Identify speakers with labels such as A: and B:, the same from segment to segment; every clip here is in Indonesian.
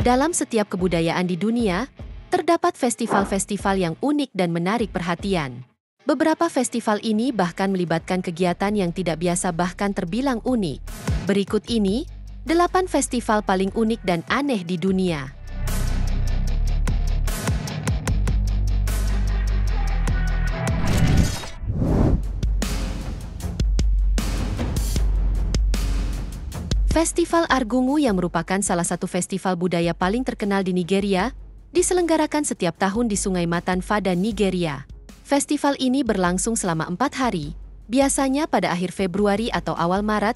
A: Dalam setiap kebudayaan di dunia, terdapat festival-festival yang unik dan menarik perhatian. Beberapa festival ini bahkan melibatkan kegiatan yang tidak biasa bahkan terbilang unik. Berikut ini, 8 festival paling unik dan aneh di dunia. Festival Argungu yang merupakan salah satu festival budaya paling terkenal di Nigeria, diselenggarakan setiap tahun di Sungai Matan Fada, Nigeria. Festival ini berlangsung selama 4 hari, biasanya pada akhir Februari atau awal Maret,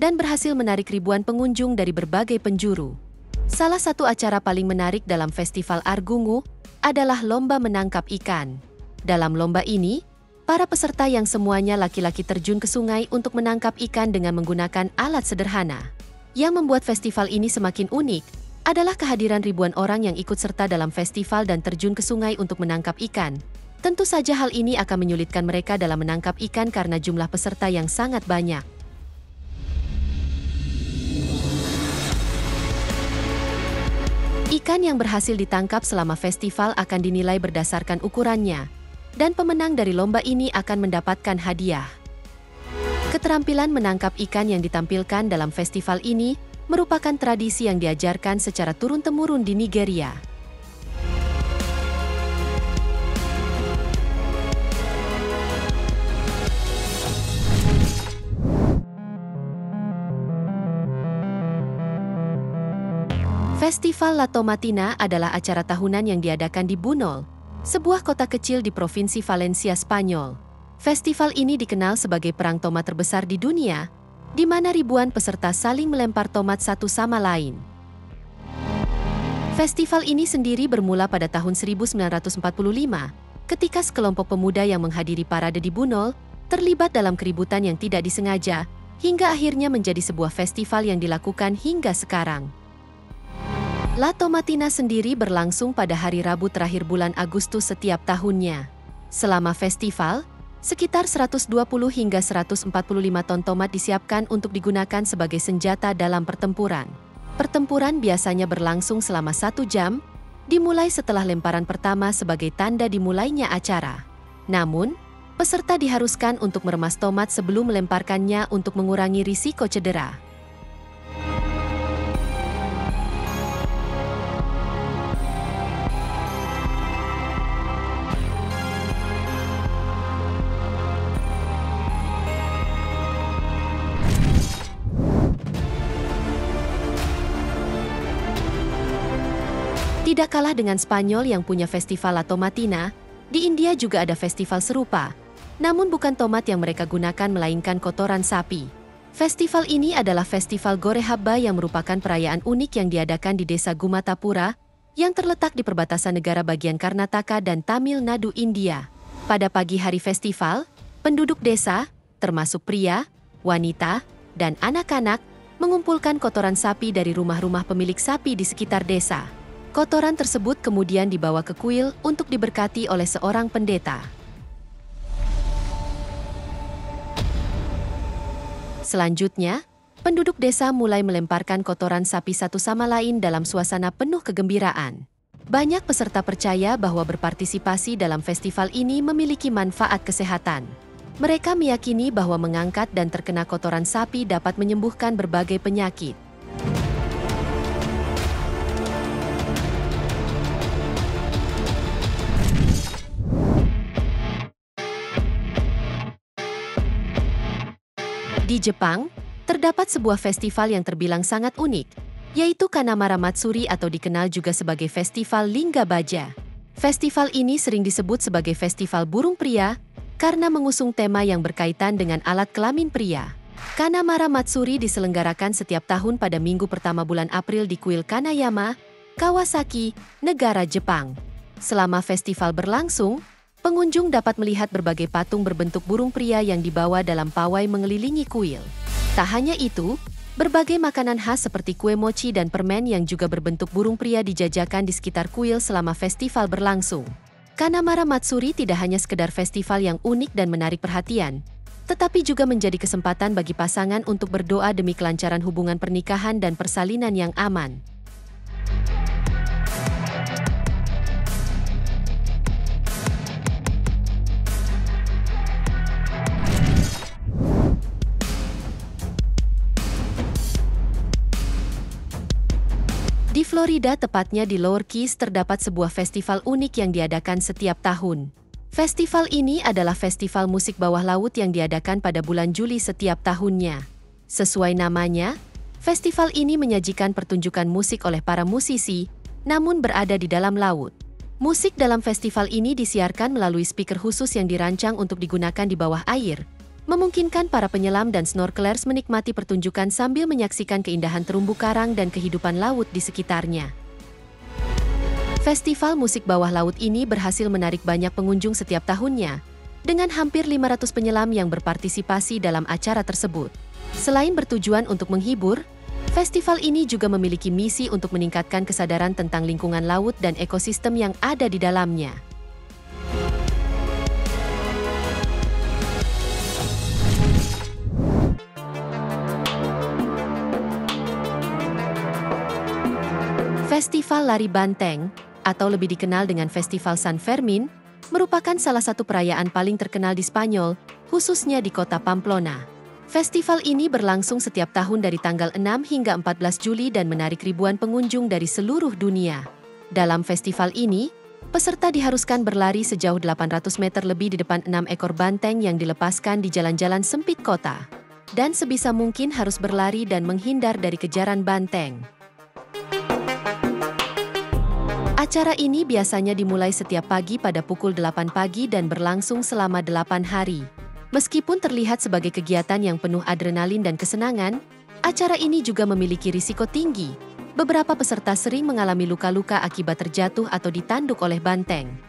A: dan berhasil menarik ribuan pengunjung dari berbagai penjuru. Salah satu acara paling menarik dalam Festival Argungu adalah lomba menangkap ikan. Dalam lomba ini, para peserta yang semuanya laki-laki terjun ke sungai untuk menangkap ikan dengan menggunakan alat sederhana. Yang membuat festival ini semakin unik adalah kehadiran ribuan orang yang ikut serta dalam festival dan terjun ke sungai untuk menangkap ikan. Tentu saja hal ini akan menyulitkan mereka dalam menangkap ikan karena jumlah peserta yang sangat banyak. Ikan yang berhasil ditangkap selama festival akan dinilai berdasarkan ukurannya, dan pemenang dari lomba ini akan mendapatkan hadiah. Keterampilan menangkap ikan yang ditampilkan dalam festival ini merupakan tradisi yang diajarkan secara turun-temurun di Nigeria. Festival La Tomatina adalah acara tahunan yang diadakan di Bunol, sebuah kota kecil di Provinsi Valencia, Spanyol. Festival ini dikenal sebagai perang tomat terbesar di dunia, di mana ribuan peserta saling melempar tomat satu sama lain. Festival ini sendiri bermula pada tahun 1945, ketika sekelompok pemuda yang menghadiri parade di Bunol terlibat dalam keributan yang tidak disengaja, hingga akhirnya menjadi sebuah festival yang dilakukan hingga sekarang. La Tomatina sendiri berlangsung pada hari Rabu terakhir bulan Agustus setiap tahunnya. Selama festival, sekitar 120 hingga 145 ton tomat disiapkan untuk digunakan sebagai senjata dalam pertempuran. Pertempuran biasanya berlangsung selama 1 jam, dimulai setelah lemparan pertama sebagai tanda dimulainya acara. Namun, peserta diharuskan untuk meremas tomat sebelum melemparkannya untuk mengurangi risiko cedera. Tidak kalah dengan Spanyol yang punya festival La Tomatina, di India juga ada festival serupa. Namun bukan tomat yang mereka gunakan melainkan kotoran sapi. Festival ini adalah Festival Gore Habba yang merupakan perayaan unik yang diadakan di desa Gumatapura, yang terletak di perbatasan negara bagian Karnataka dan Tamil Nadu, India. Pada pagi hari festival, penduduk desa, termasuk pria, wanita, dan anak-anak, mengumpulkan kotoran sapi dari rumah-rumah pemilik sapi di sekitar desa. Kotoran tersebut kemudian dibawa ke kuil untuk diberkati oleh seorang pendeta. Selanjutnya, penduduk desa mulai melemparkan kotoran sapi satu sama lain dalam suasana penuh kegembiraan. Banyak peserta percaya bahwa berpartisipasi dalam festival ini memiliki manfaat kesehatan. Mereka meyakini bahwa mengangkat dan terkena kotoran sapi dapat menyembuhkan berbagai penyakit. Di Jepang, terdapat sebuah festival yang terbilang sangat unik, yaitu Kanamara Matsuri atau dikenal juga sebagai Festival Lingga Baja. Festival ini sering disebut sebagai Festival Burung Pria, karena mengusung tema yang berkaitan dengan alat kelamin pria. Kanamara Matsuri diselenggarakan setiap tahun pada minggu pertama bulan April di kuil Kanayama, Kawasaki, negara Jepang. Selama festival berlangsung, pengunjung dapat melihat berbagai patung berbentuk burung pria yang dibawa dalam pawai mengelilingi kuil. Tak hanya itu, berbagai makanan khas seperti kue mochi dan permen yang juga berbentuk burung pria dijajakan di sekitar kuil selama festival berlangsung. Kanamara Matsuri tidak hanya sekedar festival yang unik dan menarik perhatian, tetapi juga menjadi kesempatan bagi pasangan untuk berdoa demi kelancaran hubungan pernikahan dan persalinan yang aman. Di Florida, tepatnya di Lower Keys, terdapat sebuah festival unik yang diadakan setiap tahun. Festival ini adalah festival musik bawah laut yang diadakan pada bulan Juli setiap tahunnya. Sesuai namanya, festival ini menyajikan pertunjukan musik oleh para musisi, namun berada di dalam laut. Musik dalam festival ini disiarkan melalui speaker khusus yang dirancang untuk digunakan di bawah air, memungkinkan para penyelam dan snorkelers menikmati pertunjukan sambil menyaksikan keindahan terumbu karang dan kehidupan laut di sekitarnya. Festival musik bawah laut ini berhasil menarik banyak pengunjung setiap tahunnya, dengan hampir 500 penyelam yang berpartisipasi dalam acara tersebut. Selain bertujuan untuk menghibur, festival ini juga memiliki misi untuk meningkatkan kesadaran tentang lingkungan laut dan ekosistem yang ada di dalamnya. Festival Lari Banteng, atau lebih dikenal dengan Festival San Fermin, merupakan salah satu perayaan paling terkenal di Spanyol, khususnya di kota Pamplona. Festival ini berlangsung setiap tahun dari tanggal 6 hingga 14 Juli dan menarik ribuan pengunjung dari seluruh dunia. Dalam festival ini, peserta diharuskan berlari sejauh 800 meter lebih di depan 6 ekor banteng yang dilepaskan di jalan-jalan sempit kota. Dan sebisa mungkin harus berlari dan menghindar dari kejaran banteng. Acara ini biasanya dimulai setiap pagi pada pukul 8 pagi dan berlangsung selama 8 hari. Meskipun terlihat sebagai kegiatan yang penuh adrenalin dan kesenangan, acara ini juga memiliki risiko tinggi. Beberapa peserta sering mengalami luka-luka akibat terjatuh atau ditanduk oleh banteng.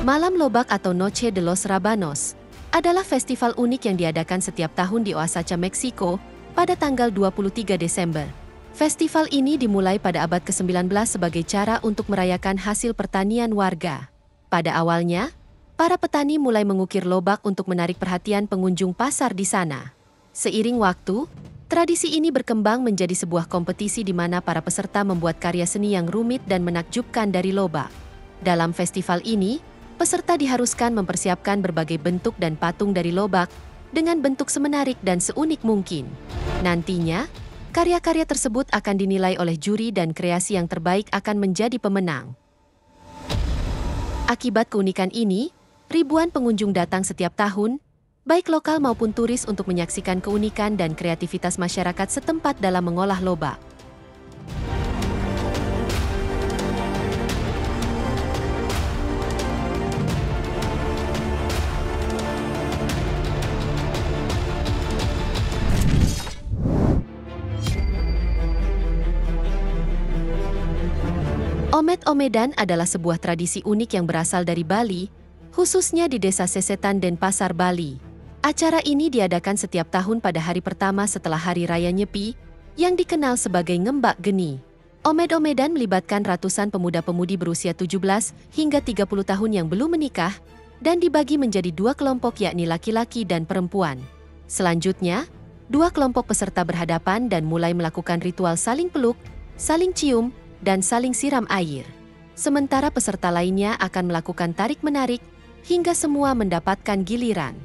A: Malam Lobak atau Noche de los Rabanos adalah festival unik yang diadakan setiap tahun di Oaxaca, Meksiko, pada tanggal 23 Desember. Festival ini dimulai pada abad ke-19 sebagai cara untuk merayakan hasil pertanian warga. Pada awalnya, para petani mulai mengukir lobak untuk menarik perhatian pengunjung pasar di sana. Seiring waktu, tradisi ini berkembang menjadi sebuah kompetisi di mana para peserta membuat karya seni yang rumit dan menakjubkan dari lobak. Dalam festival ini, peserta diharuskan mempersiapkan berbagai bentuk dan patung dari lobak dengan bentuk semenarik dan seunik mungkin. Nantinya, karya-karya tersebut akan dinilai oleh juri dan kreasi yang terbaik akan menjadi pemenang. Akibat keunikan ini, ribuan pengunjung datang setiap tahun, baik lokal maupun turis untuk menyaksikan keunikan dan kreativitas masyarakat setempat dalam mengolah lobak. Omet-omedan adalah sebuah tradisi unik yang berasal dari Bali, khususnya di Desa Sesetan Denpasar, Bali. Acara ini diadakan setiap tahun pada hari pertama setelah Hari Raya Nyepi, yang dikenal sebagai Ngembak Geni. Omet-omedan melibatkan ratusan pemuda-pemudi berusia 17 hingga 30 tahun yang belum menikah, dan dibagi menjadi dua kelompok yakni laki-laki dan perempuan. Selanjutnya, dua kelompok peserta berhadapan dan mulai melakukan ritual saling peluk, saling cium, dan saling siram air. Sementara peserta lainnya akan melakukan tarik-menarik hingga semua mendapatkan giliran.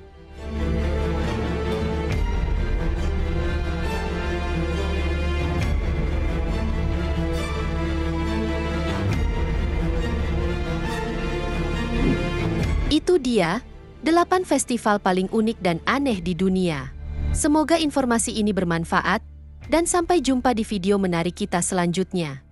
A: Itu dia 8 festival paling unik dan aneh di dunia. Semoga informasi ini bermanfaat, dan sampai jumpa di video menarik kita selanjutnya.